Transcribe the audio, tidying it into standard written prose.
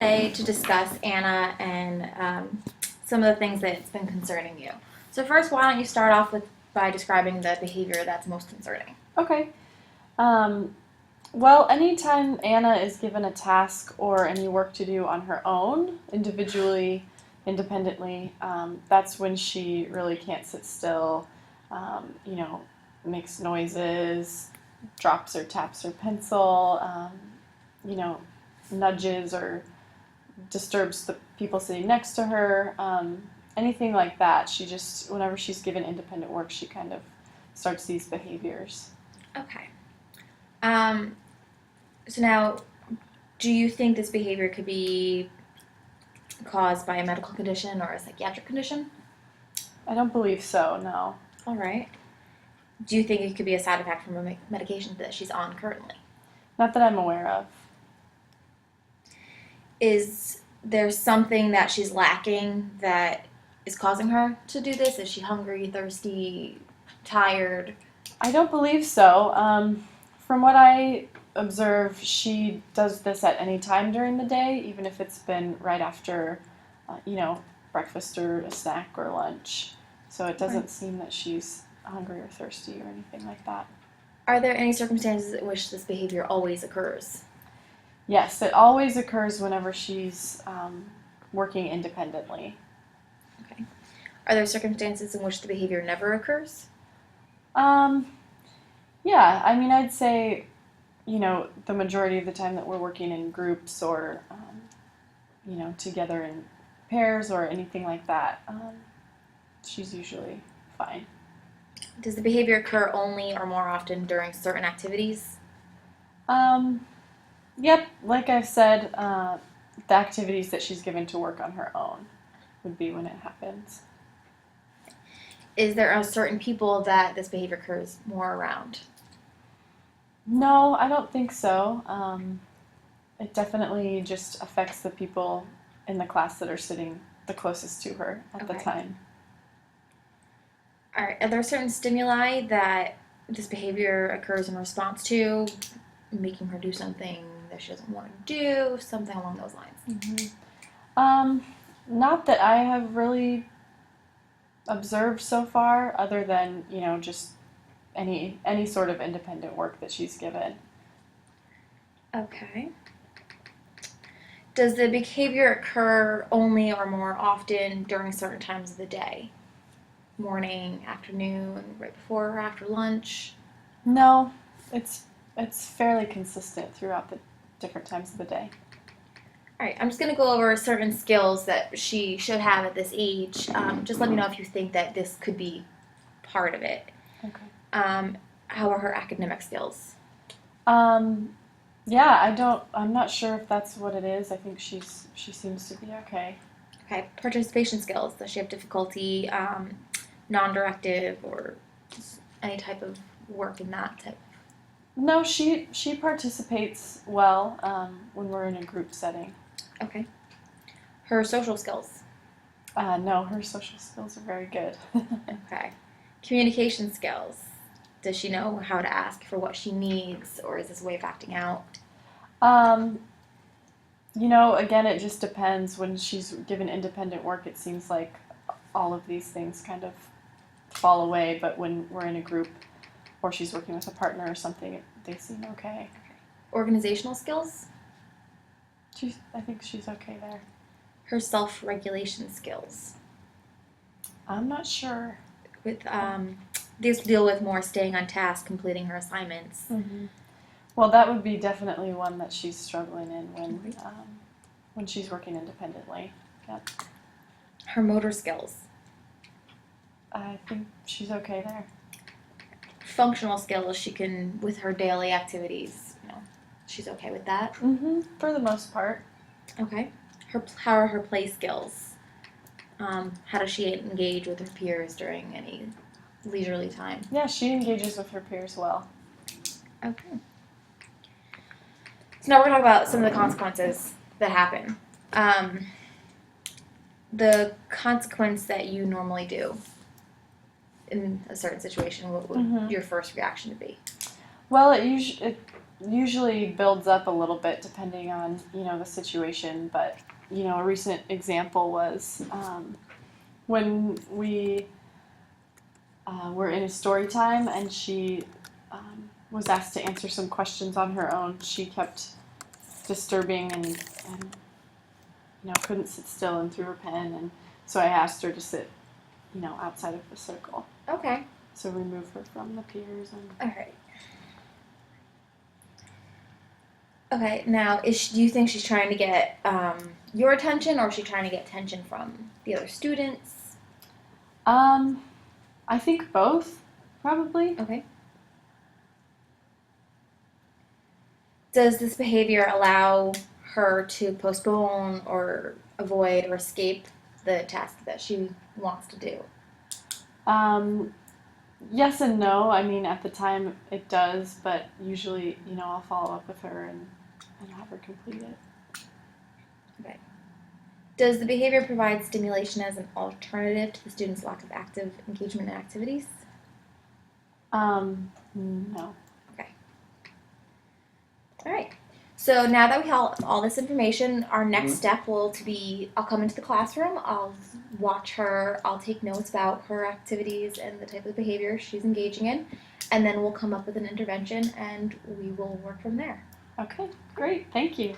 Today to discuss Anna and some of the things that's been concerning you. So first, why don't you start off by describing the behavior that's most concerning? Okay. Um, well, anytime Anna is given a task or any work to do on her own, individually, independently, that's when she really can't sit still, you know, makes noises, drops or taps her pencil, you know, nudges or disturbs the people sitting next to her, anything like that. She just, whenever she's given independent work, she kind of starts these behaviors. Okay. Um, so now, do you think this behavior could be caused by a medical condition or a psychiatric condition? I don't believe so, no. All right. Do you think it could be a side effect from a medication that she's on currently? Not that I'm aware of. Is there something that she's lacking that is causing her to do this? Is she hungry, thirsty, tired? I don't believe so. From what I observe, she does this at any time during the day, even if it's been right after, breakfast or a snack or lunch. So it doesn't Right. seem that she's hungry or thirsty or anything like that. Are there any circumstances in which this behavior always occurs? Yes, it always occurs whenever she's working independently. Okay. Are there circumstances in which the behavior never occurs? Um, yeah, I mean, I'd say, the majority of the time that we're working in groups or, together in pairs or anything like that, she's usually fine. Does the behavior occur only or more often during certain activities? Um, yep, like I've said, the activities that she's given to work on her own would be when it happens. Is there a certain people that this behavior occurs more around? No, I don't think so. It definitely just affects the people in the class that are sitting the closest to her at the Okay. time. Are there certain stimuli that this behavior occurs in response to, making her do something that she doesn't want to do, something along those lines? Um, Not that I have really observed so far, other than just any sort of independent work that she's given. Okay. Does the behavior occur only or more often during certain times of the day? Morning, afternoon, right before or after lunch? No, it's fairly consistent throughout the different times of the day. All right, I'm just going to go over certain skills that she should have at this age. Just let me know if you think that this could be part of it. Okay. How are her academic skills? Um, yeah, I'm not sure if that's what it is. I think she seems to be okay. Okay, participation skills. Does she have difficulty non-directive or just any type of work in that type? No, she participates well when we're in a group setting. Okay. Her social skills. No, her social skills are very good. Okay. Communication skills. Does she know how to ask for what she needs, or is this a way of acting out? um, again, it just depends. When she's given independent work, it seems like all of these things kind of fall away. But when we're in a group or she's working with a partner or something, they seem okay. Organizational skills. I think she's okay there. Her self-regulation skills. I'm not sure. With these deal with more staying on task, completing her assignments. Mm-hmm. Well, that would be definitely one that she's struggling in when she's working independently. Yep. Her motor skills. I think she's okay there. Functional skills. She can, with her daily activities, she's okay with that. Mm-hmm. For the most part. Okay. How are her play skills? How does she engage with her peers during any leisurely time? Yeah, she engages with her peers well. Okay. So now we're going to talk about some of the consequences that happen. The consequence that you normally do in a certain situation, what would your first reaction be? Well, it usually builds up a little bit depending on, the situation. But, a recent example was when we were in a story time and she was asked to answer some questions on her own. She kept disturbing and couldn't sit still and threw her pen. And so I asked her to sit, outside of the circle. Okay. So remove her from the peers. All right. Okay. Now, do you think she's trying to get your attention, or is she trying to get attention from the other students? I think both, probably. Okay. Does this behavior allow her to postpone or avoid or escape the task that she wants to do? Yes and no. I mean, at the time it does, but usually, I'll follow up with her and have her complete it. Okay. Does the behavior provide stimulation as an alternative to the student's lack of active engagement in activities? No. Okay. All right. So now that we have all this information, our next step will be I'll come into the classroom, I'll watch her, I'll take notes about her activities and the type of behavior she's engaging in, and then we'll come up with an intervention and we will work from there. Okay, great. Thank you.